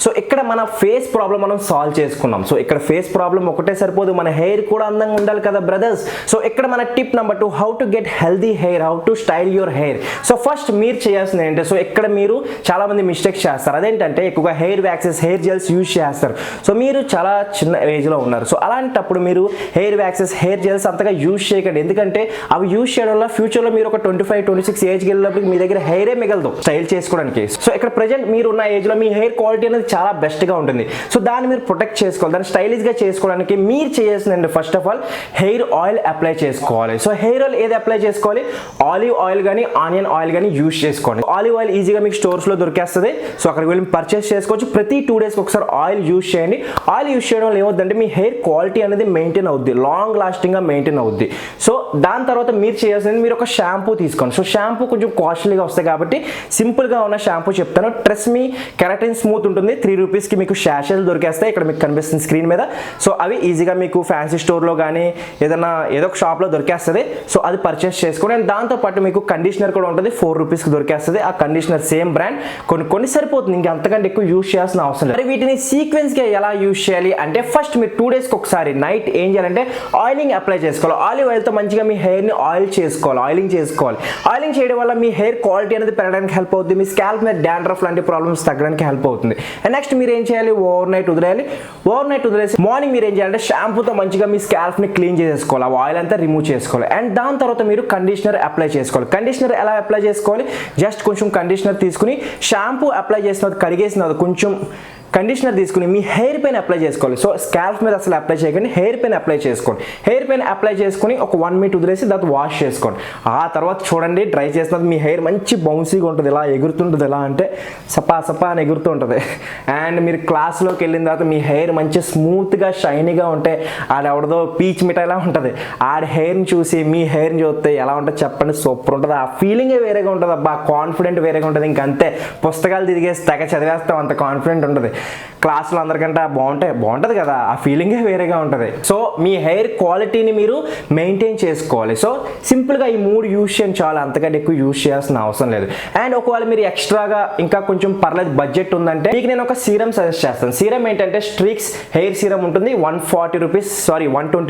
So ఇక్కడ మన face problem మనం సాల్వ్ చేసుకున్నాం. సో ఇక్కడ ఫేస్ ప్రాబ్లం ఒకటే సరిపోదు, మన హెయిర్ కూడా అందంగా ఉండాలి కదా బ్రదర్స్. సో ఇక్కడ మన tip number 2, how to get healthy hair, how to style your hair. So first మీరు చేయాల్సింది ఏంటంటే, సో ఇక్కడ మీరు చాలా మంది మిస్టేక్స్ చేస్తారు. అదేంటంటే ఎక్కువగా hair waxes, hair gels use చేస్తారు. సో మీరు చాలా చిన్న ఏజ్లో ఉన్నారు. సో అలాంటప్పుడు మీరు హెయిర్ వ్యాక్సెస్, హెయిర్ జెల్స్ అంతగా యూజ్ చేయకండి. ఎందుకంటే అవి యూజ్ చేయడం వల్ల ఫ్యూచర్లో మీరు ఒక 25-26 ఏజ్కి వెళ్ళినప్పుడు మీ దగ్గర హెయిరే మిగలదు స్టైల్ చేసుకోవడానికి. సో ఇక్కడ ప్రజెంట్ మీరు ఉన్న ఏజ్లో మీ హెయిర్ క్వాలిటీ అనేది చాలా బెస్ట్గా ఉంటుంది. సో దాన్ని మీరు ప్రొటెక్ట్ చేసుకోవాలి, దాన్ని స్టైలిష్గా చేసుకోవడానికి మీరు చేయాల్సిందండి first of all hair oil apply చేసుకోవాలి. సో హెయిర్ ఆయిల్ ఏది అప్లై చేసుకోవాలి, ఆలివ్ ఆయిల్ కానీ ఆనియన్ ఆయిల్ కానీ యూజ్ చేసుకోండి. ఆలివ్ ఆయిల్ ఈజీగా మీకు స్టోర్స్లో దొరికేస్తుంది. సో అక్కడికి వెళ్ళి పర్చేస్ చేసుకోవచ్చు. ప్రతి 2 డేస్కి ఒకసారి ఆయిల్ యూజ్ చేయండి. ఆయిల్ యూజ్ చేయడం వల్ల ఏమవుతుందంటే మీ హెయిర్ క్వాలిటీ అనేది మెయింటైన్ అవుద్ది, లాంగ్ లాస్టింగ్గా మెయింటైన్ అవుద్ది. సో దాని తర్వాత మీరు చేయాల్సింది, మీరు ఒక షాంపూ తీసుకోండి. సో షాంపూ కొంచెం కాస్ట్లీగా వస్తాయి కాబట్టి సింపుల్గా ఉన్న షాంపూ చెప్తాను. ట్రెస్ మీ కెరాటిన్ స్మూత్ ఉంటుంది, 3 రూపీస్కి మీకు షాషెలు దొరికేస్తాయి. ఇక్కడ మీకు కనిపిస్తుంది స్క్రీన్ మీద. సో అవి ఈజీగా మీకు ఫ్యాన్సీ స్టోర్లో కానీ ఏదైనా ఏదో ఒక షాప్లో దొరికేస్తుంది. సో అది పర్చేస్ చేసుకోండి. అండ్ దాంతోపాటు మీకు కండిషనర్ కూడా ఉంటుంది, 4 రూపీస్కి దొరికేస్తుంది. ఆ కండిషనర్ సేమ్ బ్రాండ్, కొన్ని సరిపోతుంది, ఇంకా అంతకంటే ఎక్కువ యూజ్ చేయాల్సిన అవసరం లేదు. మరి వీటిని సీక్వెన్స్గా ఎలా యూజ్ చేయాలి అంటే, ఫస్ట్ మీరు 2 డేస్కి ఒకసారి నైట్ ఏం చేయాలంటే ఆయిలింగ్ అప్లై చేసుకోవాలి. ఆలివ్ ఆయిల్తో మంచిగా మీ హెయిర్ని ఆయిలింగ్ చేసుకోవాలి. ఆయిలింగ్ చేయడం వల్ల మీ హెయిర్ క్వాలిటీ అనేది పెరగడానికి హెల్ప్ అవుతుంది, మీ స్కాల్ప్ మీద డాండ్రఫ్ లాంటి ప్రాబ్లమ్స్ తగ్గడానికి హెల్ప్ అవుతుంది. అండ్ నెక్స్ట్ మీరు ఏం చేయాలి, ఓవర్ నైట్ వదిలేసి మార్నింగ్ మీరు ఏం చేయాలంటే షాంపూతో మంచిగా మీ స్కాల్ప్ని క్లీన్ చేసేసుకోవాలి, ఆ ఆయిల్ అంతా రిమూవ్ చేసుకోవాలి. అండ్ దాని తర్వాత మీరు కండిషనర్ అప్లై చేసుకోవాలి. కండిషనర్ ఎలా అప్లై చేసుకోవాలి, జస్ట్ కొంచెం కండిషనర్ తీసుకుని షాంపూ అప్లై చేసిన కడిగేసిన కొంచెం కండిషనర్ తీసుకుని మీ హెయిర్ పైన అప్లై చేసుకోవాలి. సో స్కాల్ప్ మీద అసలు అప్లై చేయకండి, హెయిర్ పైన అప్లై చేసుకోండి. హెయిర్ పైన అప్లై చేసుకుని ఒక 1 మినిట్ వదిలేసి దాన్ని వాష్ చేసుకోండి. ఆ తర్వాత చూడండి, డ్రై చేసినది మీ హెయిర్ మంచి బౌన్సీగా ఉంటుంది, ఇలా ఎగురుతుంటుంది. ఎలా అంటే సపా అని ఎగురుతూ ఉంటుంది. అండ్ మీరు క్లాస్లోకి వెళ్ళిన తర్వాత మీ హెయిర్ మంచి స్మూత్గా షైనీగా ఉంటే ఆడెవడదో పీచ్ మిఠాయిలా ఉంటుంది. ఆడ హెయిర్ని చూసి మీ హెయిర్ని చూస్తే ఎలా ఉంటుంది చెప్పండి, సూపర్ ఉంటుంది. ఆ ఫీలింగే వేరేగా ఉంటుంది, అబ్బా కాన్ఫిడెంట్ వేరేగా ఉంటుంది. ఇంకంతే, పుస్తకాలు తిరిగేసి తెగ చదివేస్తాం, అంత కాన్ఫిడెంట్ ఉంటుంది. క్లాస్లో అందరికంటే బాగుంటుంది కదా, ఆ ఫీలింగే వేరేగా ఉంటుంది. సో మీ హెయిర్ క్వాలిటీని మీరు మెయింటైన్ చేసుకోవాలి. సో సింపుల్గా ఈ 3 యూజ్ చేయండి చాలు, అంతకంటే ఎక్కువ యూజ్ చేయాల్సిన అవసరం లేదు. అండ్ ఒకవేళ మీరు ఎక్స్ట్రాగా ఇంకా కొంచెం పర్లేదు బడ్జెట్ ఉందంటే మీకు నేను ఒక సీరం సజెస్ట్ చేస్తాను. సీరం ఏంటంటే స్ట్రిక్స్ హెయిర్ సీరం ఉంటుంది, 120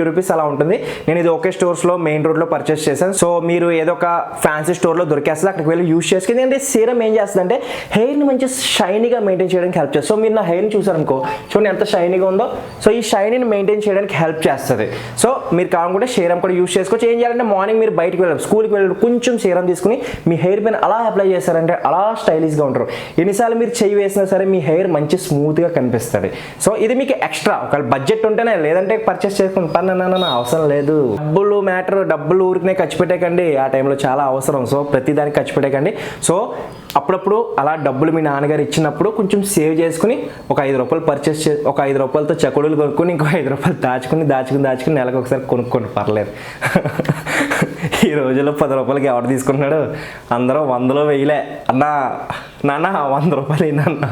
రూపీస్ అలా ఉంటుంది. నేను ఇది ఓకే స్టోర్స్లో మెయిన్ రోడ్లో పర్చేస్ చేశాను. సో మీరు ఏదో ఒక ఫ్యాన్సీ స్టోర్లో దొరికేస్తుంది, అక్కడికి వెళ్ళి యూజ్ చేసుకుని. అంటే సీరం ఏం చేస్తుందంటే హెయిర్ని మంచి షైనీగా మెయింటైన్ చేయడానికి హెల్ప్ చేస్తుంది. సో మీరు నా హెయిర్ని చూసారనుకో, చూడండి ఎంత షైనీగా ఉందో. సో ఈ షైనీని మెయింటైన్ చేయడానికి హెల్ప్ చేస్తుంది. సో మీరు కావాలనుకుంటే సీరం కూడా యూజ్ చేసుకోవచ్చు. ఏం చేయాలంటే మార్నింగ్ మీరు బయటకు వెళ్ళాలి, స్కూల్కి వెళ్ళి కొంచెం సీరం తీసుకుని మీ హెయిర్ పైన అలా అప్లై చేశారంటే అలా స్టైలిష్గా ఉంటారు. ఎన్నిసార్లు మీరు చెయ్యి వేసినా సరే మీ హెయిర్ మంచి స్మూత్గా కనిపిస్తుంది. సో ఇది మీకు ఎక్స్ట్రా, ఒకవేళ బడ్జెట్ ఉంటేనే, లేదంటే పర్చేస్ చేసుకుంటాను అవసరం లేదు. డబ్బులు ఊరికనే ఖర్చు పెట్టేకండి, ఆ టైంలో చాలా అవసరం. సో ప్రతి దానికి ఖర్చు పెట్టేకండి. సో అప్పుడప్పుడు అలా డబ్బులు మీ నాన్నగారు ఇచ్చినప్పుడు కొంచెం సేవ్ చేసుకుని ఒక 5 రూపాయలు పర్చేస్ ఒక 5 రూపాయలతో చకుడులు కొనుక్కొని ఇంకో 5 రూపాయలు దాచుకుని నెలకు ఒకసారి కొనుక్కోండి, పర్లేదు. ఈ రోజుల్లో 10 రూపాయలకి ఎవరు తీసుకుంటున్నాడు, అందరూ 100లో 1000 అన్నా. నాన్న 100 రూపాయలు ఏంటన్నా,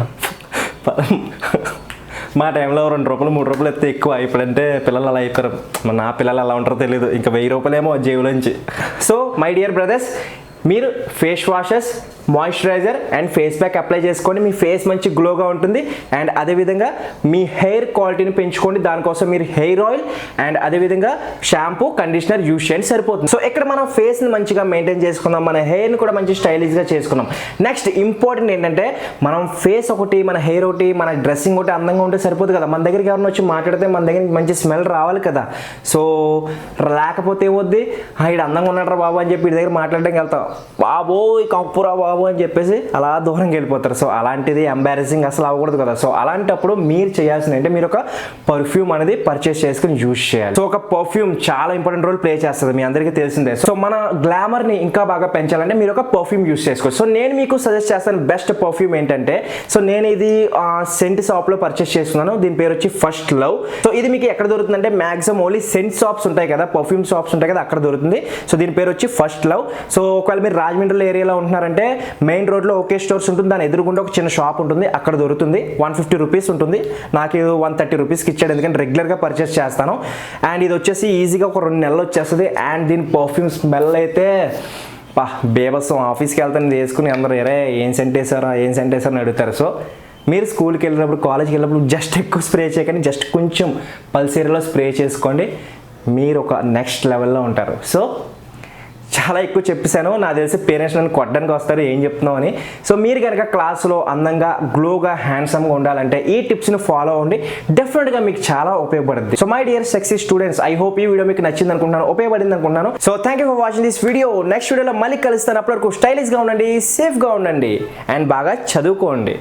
మా టైంలో 2 రూపాయలు 3 రూపాయలు ఎత్తే ఎక్కువ. ఇప్పుడంటే పిల్లలు అలా అయిపోయారు, నా పిల్లలు ఎలా ఉంటారో తెలియదు, ఇంకా 1000 రూపాయలేమో జేబులోంచి. సో మై డియర్ బ్రదర్స్, మీరు face washes, moisturiser and face pack apply చేసుకోండి, మీ ఫేస్ మంచి గ్లోగా ఉంటుంది. అండ్ అదేవిధంగా మీ హెయిర్ క్వాలిటీని పెంచుకోండి, దానికోసం మీరు హెయిర్ ఆయిల్ అండ్ అదేవిధంగా షాంపూ, కండిషనర్ యూజ్ చేయండి, సరిపోతుంది. సో ఇక్కడ మనం ఫేస్ని మంచిగా మెయింటైన్ చేసుకుందాం, మన హెయిర్ని కూడా మంచి స్టైలిష్గా చేసుకున్నాం. నెక్స్ట్ ఇంపార్టెంట్ ఏంటంటే, మనం ఫేస్ ఒకటి, మన హెయిర్ ఒకటి, మన డ్రెస్సింగ్ ఒకటి అందంగా ఉంటే సరిపోదు కదా. మన దగ్గరికి ఎవరైనా వచ్చి మాట్లాడితే మన దగ్గర మంచి స్మెల్ రావాలి కదా. సో లేకపోతే ఏమవుద్ది, ఇది అందంగా ఉన్నాడు బాబు అని చెప్పి వీడి దగ్గర మాట్లాడడానికి వెళ్తాం, బాబో కప్పురా బాబు అని చెప్పేసి అలా దూరంగా వెళ్ళిపోతారు. సో అలాంటిది ఎంబారసింగ్ అసలు అవ్వకూడదు కదా. సో అలాంటప్పుడు మీరు చేయాల్సింది అంటే మీరు ఒక పర్ఫ్యూమ్ అనేది పర్చేస్ చేసుకుని యూజ్ చేయాలి. సో ఒక పర్ఫ్యూమ్ చాలా ఇంపార్టెంట్ రోల్ ప్లే చేస్తుంది, మీ అందరికీ తెలిసిందే. సో మన గ్లామర్ని ఇంకా బాగా పెంచాలంటే మీరు ఒక పర్ఫ్యూమ్ యూజ్ చేసుకోవచ్చు. సో నేను మీకు సజెస్ట్ చేస్తాను బెస్ట్ పర్ఫ్యూమ్ ఏంటంటే, సో నేను ఇది సెంట్ షాప్లో పర్చేస్ చేస్తున్నాను, దీని పేరు వచ్చి ఫస్ట్ లవ్. సో ఇది మీకు ఎక్కడ దొరుకుతుందంటే మ్యాక్సిమం ఓన్లీ సెంట్ షాప్స్ ఉంటాయి కదా, పర్ఫ్యూమ్ షాప్స్ ఉంటాయి కదా, అక్కడ దొరుకుతుంది. సో దీని పేరు వచ్చి ఫస్ట్ లవ్. సో ఒకవేళ మీరు రాజమండ్రి ఏరియాలో ఉంటున్నారంటే మెయిన్ రోడ్లో ఓకే స్టోర్స్ ఉంటుంది, దాని ఎదురుగుండా ఒక చిన్న షాప్ ఉంటుంది, అక్కడ దొరుకుతుంది. 150 రూపీస్ ఉంటుంది, నాకు 130 రూపీస్కి ఇచ్చాడు, ఎందుకంటే రెగ్యులర్గా పర్చేస్ చేస్తాను. అండ్ ఇది వచ్చేసి ఈజీగా ఒక 2 నెలలు వచ్చేస్తుంది. అండ్ దీని పర్ఫ్యూమ్ స్మెల్ అయితే బేబస్సం. ఆఫీస్కి వెళ్తాను ఇది వేసుకుని అందరూ ఏం సెంట్ వేసారా అని అడుగుతారు. సో మీరు స్కూల్కి వెళ్ళినప్పుడు కాలేజ్కి వెళ్ళినప్పుడు జస్ట్ ఎక్కువ స్ప్రే చేయకండి, జస్ట్ కొంచెం పల్స్ ఏరియాలో స్ప్రే చేసుకోండి, మీరు ఒక నెక్స్ట్ లెవెల్లో ఉంటారు. సో చాలా ఎక్కువ చెప్పేశాను, నాకు తెలిసి పేరెంట్స్ నన్ను కొట్టడానికి వస్తారు ఏం చెప్తున్నావు అని. సో మీరు కనుక క్లాస్లో అందంగా గ్లోగా హ్యాండ్సమ్గా ఉండాలంటే ఈ టిప్స్ని ఫాలో అవ్వండి, డెఫినెట్గా మీకు చాలా ఉపయోగపడుతుంది. So my dear sexy students, I hope ఈ వీడియో మీకు నచ్చింది అనుకుంటున్నాను, ఉపయోగపడింది అనుకుంటున్నాను. So thank you for watching this video. Next వీడియోలో మళ్ళీ కలుస్తాను. అప్పటివరకు స్టైలిష్గా ఉండండి, సేఫ్గా ఉండండి అండ్ బాగా చదువుకోండి.